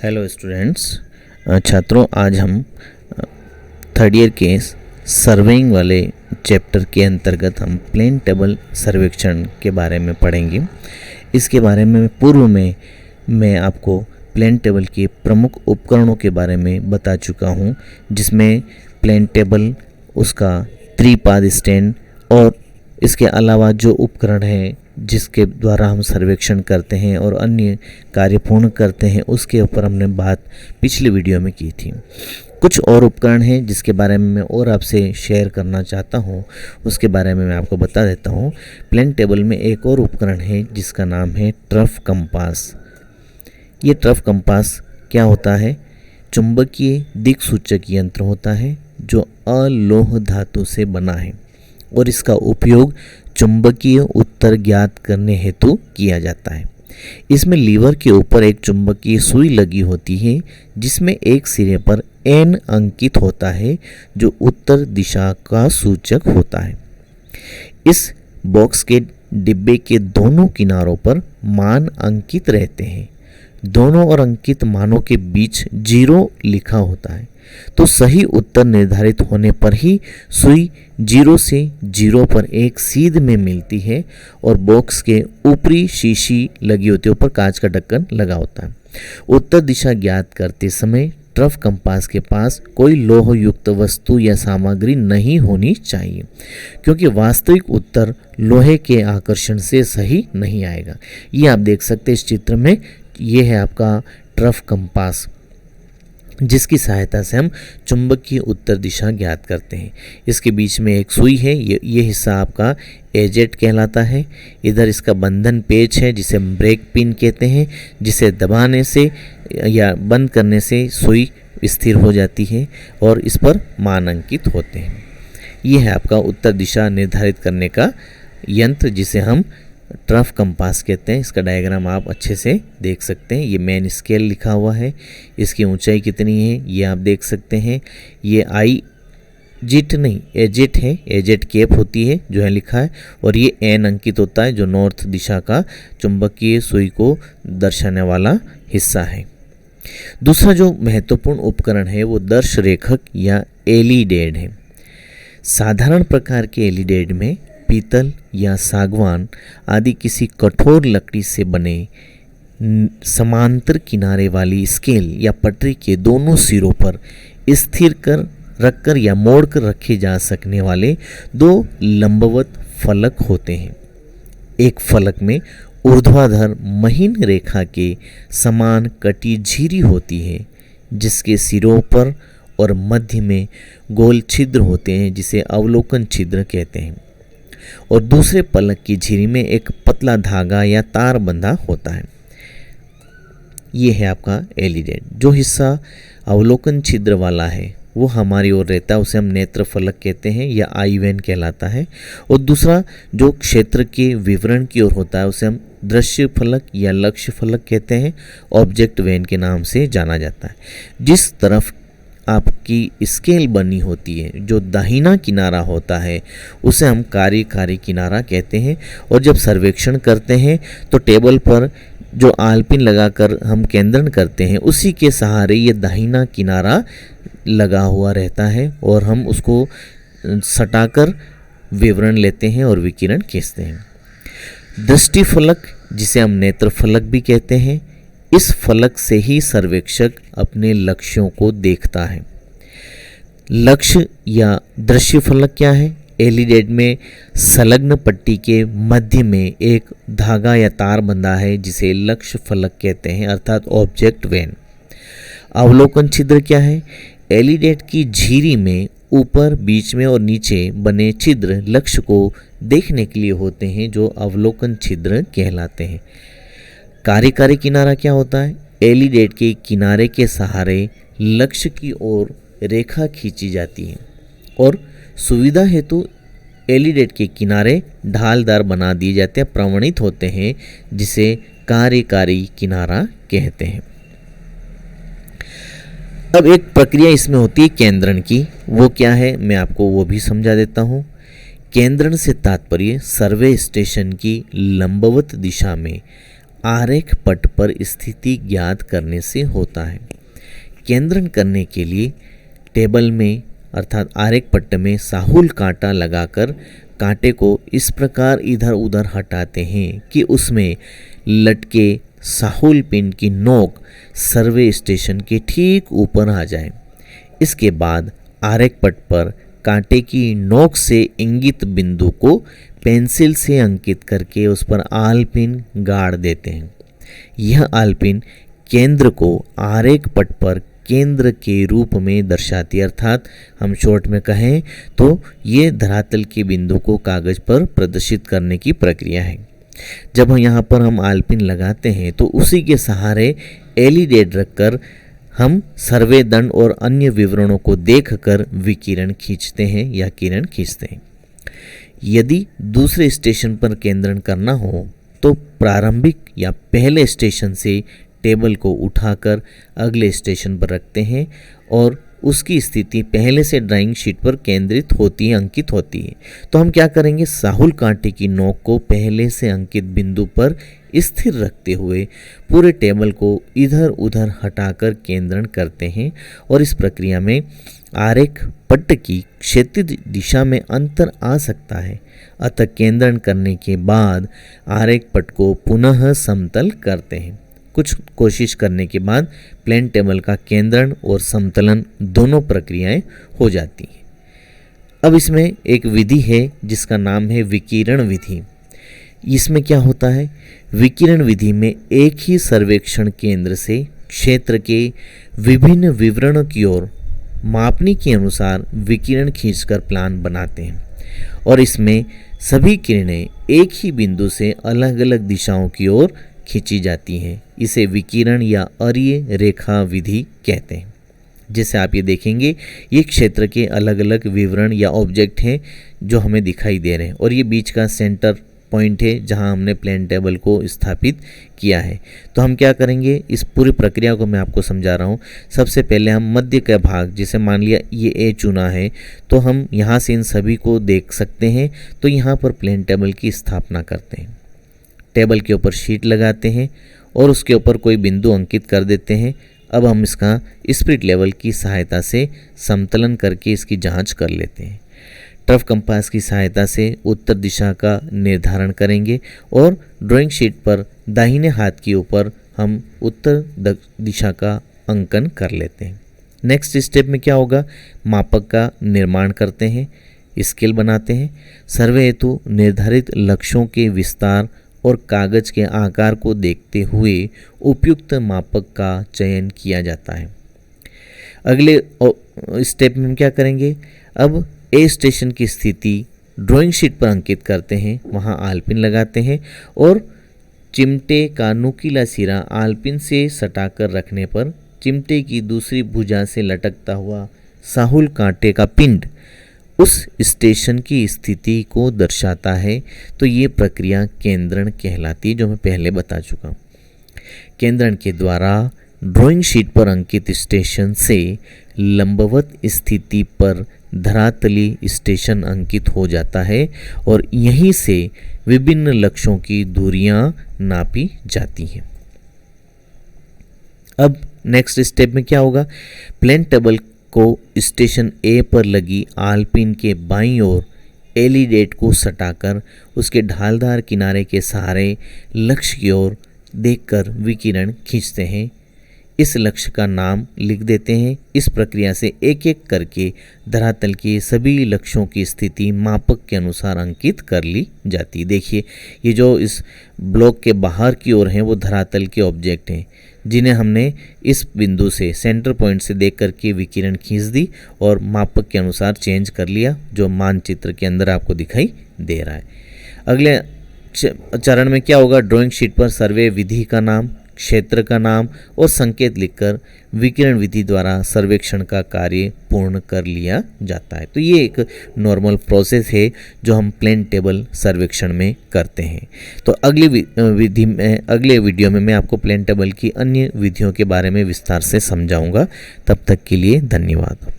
Hello students. छात्रों, आज हम थर्ड ईयर के सर्वेइंग वाले चैप्टर के अंतर्गत हम प्लेन टेबल सर्वेक्षण के बारे में पढ़ेंगे। इसके बारे में पूर्व में मैं आपको प्लेन टेबल के प्रमुख उपकरणों के बारे में बता चुका हूँ, जिसमें प्लेन टेबल, उसका त्रिपाद स्टैंड और इसके अलावा जो उपकरण हैं जिसके द्वारा हम सर्वेक्षण करते हैं और अन्य कार्य पूर्ण करते हैं, उसके ऊपर हमने बात पिछले वीडियो में की थी। कुछ और उपकरण हैं जिसके बारे में मैं और आपसे शेयर करना चाहता हूं, उसके बारे में मैं आपको बता देता हूं। प्लेन टेबल में एक और उपकरण है जिसका नाम है ट्रफ कंपास। ये ट्रफ कंपास क्या होता है? चुंबकीय दिक्सूचक यंत्र होता है जो अलोह धातु से बना है और इसका उपयोग चुंबकीय उत्तर ज्ञात करने हेतु किया जाता है। इसमें लीवर के ऊपर एक चुंबकीय सुई लगी होती है जिसमें एक सिरे पर N अंकित होता है जो उत्तर दिशा का सूचक होता है। इस बॉक्स के डिब्बे के दोनों किनारों पर मान अंकित रहते हैं। दोनों और अंकित मानों के बीच 0 लिखा होता है, तो सही उत्तर निर्धारित होने पर ही सुई 0 से 0 पर एक सीध में मिलती है और बॉक्स के ऊपरी शीशी लगी होती है, ऊपर कांच का ढक्कन लगा होता है। उत्तर दिशा ज्ञात करते समय ट्रफ कंपास के पास कोई लोह युक्त वस्तु या सामग्री नहीं होनी चाहिए, क्योंकि वास्तविक उत्तर लोहे के आकर्षण से सही नहीं आएगा। ये आप देख सकते हैं इस चित्र में। ये है आपका ट्रफ कंपास, जिसकी सहायता से हम चुंबकीय उत्तर दिशा ज्ञात करते हैं। इसके बीच में एक सुई है, ये हिस्सा आपका एजेट कहलाता है। इधर इसका बंधन पेच है जिसे हम ब्रेक पिन कहते हैं, जिसे दबाने से या बंद करने से सुई स्थिर हो जाती है और इस पर मान अंकित होते हैं। ये है आपका उत्तर दिशा निर्धारित करने का यंत्र जिसे हम ट्रफ कंपास कहते हैं। इसका डायग्राम आप अच्छे से देख सकते हैं। ये मेन स्केल लिखा हुआ है, इसकी ऊंचाई कितनी है ये आप देख सकते हैं। ये आई जिट नहीं एजेट है, एजेट केप होती है जो है लिखा है, और ये एन अंकित होता है जो नॉर्थ दिशा का चुंबकीय सुई को दर्शाने वाला हिस्सा है। दूसरा जो महत्वपूर्ण उपकरण है वो दर्श रेखक या एलिडेड है। साधारण प्रकार के एलिडेड में पीतल या सागवान आदि किसी कठोर लकड़ी से बने समांतर किनारे वाली स्केल या पटरी के दोनों सिरों पर स्थिर कर रखकर या मोड़कर रखे जा सकने वाले 2 लंबवत फलक होते हैं। एक फलक में ऊर्ध्वाधर महीन रेखा के समान कटी झिरी होती है जिसके सिरों पर और मध्य में गोल छिद्र होते हैं जिसे अवलोकन छिद्र कहते हैं, और दूसरे फलक की झिरी में एक पतला धागा या तार बंधा होता है। ये है आपका एलिडेड। जो हिस्सा अवलोकन छिद्र वाला है वो हमारी ओर रहता है, उसे हम नेत्र फलक कहते हैं या आई वेन कहलाता है, और दूसरा जो क्षेत्र के विवरण की ओर होता है उसे हम दृश्य फलक या लक्ष्य फलक कहते हैं, ऑब्जेक्ट वेन के नाम से जाना जाता है। जिस तरफ आपकी स्केल बनी होती है, जो दाहिना किनारा होता है, उसे हम कार्यकारी किनारा कहते हैं, और जब सर्वेक्षण करते हैं तो टेबल पर जो आलपिन लगाकर हम केंद्रण करते हैं उसी के सहारे ये दाहिना किनारा लगा हुआ रहता है और हम उसको सटाकर विवरण लेते हैं और विकिरण खींचते हैं। दृष्टि फलक, जिसे हम नेत्र फलक भी कहते हैं, इस फलक से ही सर्वेक्षक अपने लक्ष्यों को देखता है। लक्ष्य या दृश्य फलक क्या है? एलिडेड में संलग्न पट्टी के मध्य में एक धागा या तार बंधा है जिसे लक्ष्य फलक कहते हैं, अर्थात ऑब्जेक्ट वेन। अवलोकन छिद्र क्या है? एलिडेड की झिरी में ऊपर, बीच में और नीचे बने छिद्र लक्ष्य को देखने के लिए होते हैं जो अवलोकन छिद्र कहलाते हैं। कार्यकारी किनारा क्या होता है? एलिडेड के किनारे के सहारे लक्ष्य की ओर रेखा खींची जाती है और सुविधा हेतु एलिडेड के किनारे ढालदार बना दिए जाते हैं, प्रमाणित होते हैं, जिसे कार्यकारी किनारा कहते हैं। अब एक प्रक्रिया इसमें होती है केंद्रण की। वो क्या है मैं आपको वो भी समझा देता हूँ। केंद्रण से तात्पर्य सर्वे स्टेशन की लंबवत दिशा में आरेख पट पर स्थिति ज्ञात करने से होता है। केंद्रण करने के लिए टेबल में अर्थात आरेख पट्ट में साहुल कांटा लगाकर कांटे को इस प्रकार इधर उधर हटाते हैं कि उसमें लटके साहुल पिन की नोक सर्वे स्टेशन के ठीक ऊपर आ जाए। इसके बाद आरेख पट पर कांटे की नोक से इंगित बिंदु को पेंसिल से अंकित करके उस पर आल पिन गाड़ देते हैं। यह आल पिन केंद्र को आरेख पट पर केंद्र के रूप में दर्शाती, अर्थात हम शॉर्ट में कहें तो ये धरातल के बिंदु को कागज पर प्रदर्शित करने की प्रक्रिया है। जब हम यहाँ पर हम आलपिन लगाते हैं तो उसी के सहारे एलिडेट रखकर हम सर्वे दंड और अन्य विवरणों को देखकर विकिरण खींचते हैं या किरण खींचते हैं। यदि दूसरे स्टेशन पर केंद्रण करना हो तो प्रारंभिक या पहले स्टेशन से टेबल को उठाकर अगले स्टेशन पर रखते हैं और उसकी स्थिति पहले से ड्राइंग शीट पर केंद्रित होती है, अंकित होती है। तो हम क्या करेंगे, साहुल कांटे की नोक को पहले से अंकित बिंदु पर स्थिर रखते हुए पूरे टेबल को इधर उधर हटाकर केंद्रण करते हैं और इस प्रक्रिया में आरेख पट्ट की क्षैतिज दिशा में अंतर आ सकता है। अतः केंद्रण करने के बाद आरेख पट्ट को पुनः समतल करते हैं। कुछ कोशिश करने के बाद प्लेन टेबल का केंद्रण और समतलन दोनों प्रक्रियाएं हो जाती हैं। अब इसमें एक विधि है जिसका नाम है विकिरण विधि। इसमें क्या होता है, विकिरण विधि में एक ही सर्वेक्षण केंद्र से क्षेत्र के विभिन्न विवरणों की ओर मापनी के अनुसार विकिरण खींचकर प्लान बनाते हैं और इसमें सभी किरणें एक ही बिंदु से अलग अलग दिशाओं की ओर खींची जाती हैं। इसे विकिरण या अरीय रेखा विधि कहते हैं। जैसे आप ये देखेंगे, ये क्षेत्र के अलग अलग विवरण या ऑब्जेक्ट हैं जो हमें दिखाई दे रहे हैं और ये बीच का सेंटर पॉइंट है जहां हमने प्लेन टेबल को स्थापित किया है। तो हम क्या करेंगे, इस पूरी प्रक्रिया को मैं आपको समझा रहा हूँ। सबसे पहले हम मध्य का भाग, जैसे मान लिया ये ए चुना है तो हम यहाँ से इन सभी को देख सकते हैं। तो यहाँ पर प्लेन टेबल की स्थापना करते हैं, टेबल के ऊपर शीट लगाते हैं और उसके ऊपर कोई बिंदु अंकित कर देते हैं। अब हम इसका स्पिरिट लेवल की सहायता से समतलन करके इसकी जांच कर लेते हैं। टर्फ कंपास की सहायता से उत्तर दिशा का निर्धारण करेंगे और ड्राइंग शीट पर दाहिने हाथ के ऊपर हम उत्तर दिशा का अंकन कर लेते हैं। नेक्स्ट स्टेप में क्या होगा, मापक का निर्माण करते हैं, स्केल बनाते हैं। सर्वे हेतु निर्धारित लक्ष्यों के विस्तार और कागज के आकार को देखते हुए उपयुक्त मापक का चयन किया जाता है। अगले स्टेप में हम क्या करेंगे, अब ए स्टेशन की स्थिति ड्राइंग शीट पर अंकित करते हैं, वहां आलपिन लगाते हैं और चिमटे का नुकीला सिरा आलपिन से सटाकर रखने पर चिमटे की दूसरी भुजा से लटकता हुआ साहुल कांटे का पिंड उस स्टेशन की स्थिति को दर्शाता है। तो ये प्रक्रिया केंद्रण कहलाती है, जो मैं पहले बता चुका हूँ। केंद्रण के द्वारा ड्राइंग शीट पर अंकित स्टेशन से लंबवत स्थिति पर धरातली स्टेशन अंकित हो जाता है और यहीं से विभिन्न लक्ष्यों की दूरियां नापी जाती हैं। अब नेक्स्ट स्टेप में क्या होगा, प्लेन टेबल को स्टेशन ए पर लगी आलपिन के बाईं ओर एलिडेट को सटाकर उसके ढालदार किनारे के सहारे लक्ष्य की ओर देखकर विकिरण खींचते हैं। इस लक्ष्य का नाम लिख देते हैं। इस प्रक्रिया से एक एक करके धरातल के सभी लक्ष्यों की स्थिति मापक के अनुसार अंकित कर ली जाती है। देखिए, ये जो इस ब्लॉक के बाहर की ओर हैं वो धरातल के ऑब्जेक्ट हैं जिन्हें हमने इस बिंदु से सेंटर पॉइंट से देख करके विकिरण खींच दी और मापक के अनुसार चेंज कर लिया, जो मानचित्र के अंदर आपको दिखाई दे रहा है। अगले चरण में क्या होगा, ड्राइंग शीट पर सर्वे विधि का नाम, क्षेत्र का नाम और संकेत लिखकर विकिरण विधि द्वारा सर्वेक्षण का कार्य पूर्ण कर लिया जाता है। तो ये एक नॉर्मल प्रोसेस है जो हम प्लेन टेबल सर्वेक्षण में करते हैं। तो अगली विधि में, अगले वीडियो में मैं आपको प्लेन टेबल की अन्य विधियों के बारे में विस्तार से समझाऊंगा। तब तक के लिए धन्यवाद।